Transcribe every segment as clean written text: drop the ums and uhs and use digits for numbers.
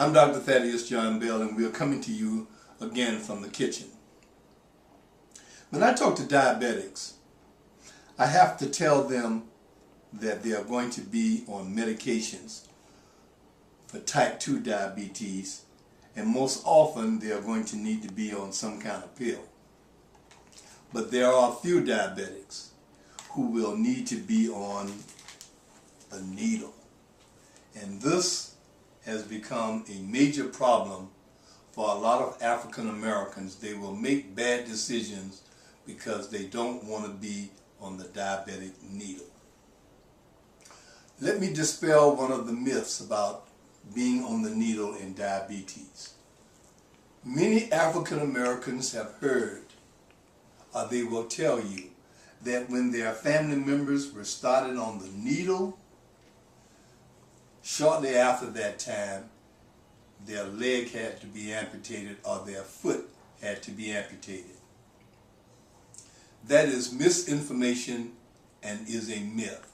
I'm Dr. Thaddeus John Bell, and we are coming to you again from the kitchen. When I talk to diabetics, I have to tell them that they are going to be on medications for type 2 diabetes, and most often they are going to need to be on some kind of pill. But there are a few diabetics who will need to be on a needle. And this has become a major problem for a lot of African Americans. They will make bad decisions because they don't want to be on the diabetic needle. Let me dispel one of the myths about being on the needle in diabetes. Many African Americans have heard, or they will tell you, that when their family members were started on the needle, shortly after that time, their leg had to be amputated or their foot had to be amputated. That is misinformation and is a myth.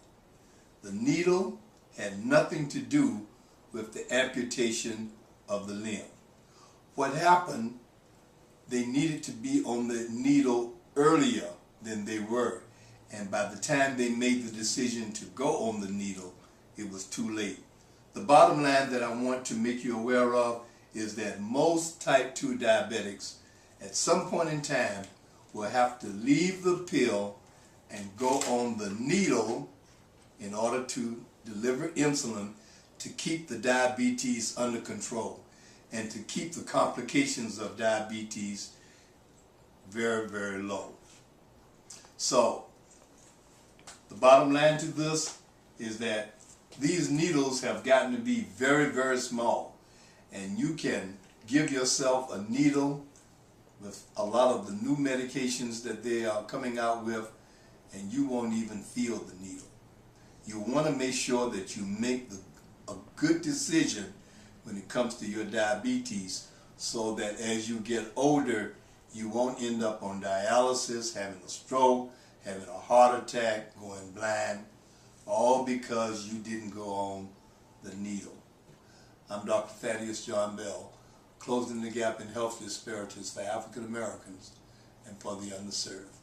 The needle had nothing to do with the amputation of the limb. What happened, they needed to be on the needle earlier than they were. And by the time they made the decision to go on the needle, it was too late. The bottom line that I want to make you aware of is that most type 2 diabetics at some point in time will have to leave the pill and go on the needle in order to deliver insulin to keep the diabetes under control and to keep the complications of diabetes very, very low. So, the bottom line to this is that these needles have gotten to be very, very small, and you can give yourself a needle with a lot of the new medications that they are coming out with, and you won't even feel the needle. You want to make sure that you make a good decision when it comes to your diabetes, so that as you get older, you won't end up on dialysis, having a stroke, having a heart attack, going blind, all because you didn't go on the needle. I'm Dr. Thaddeus John Bell, closing the gap in health disparities for African Americans and for the underserved.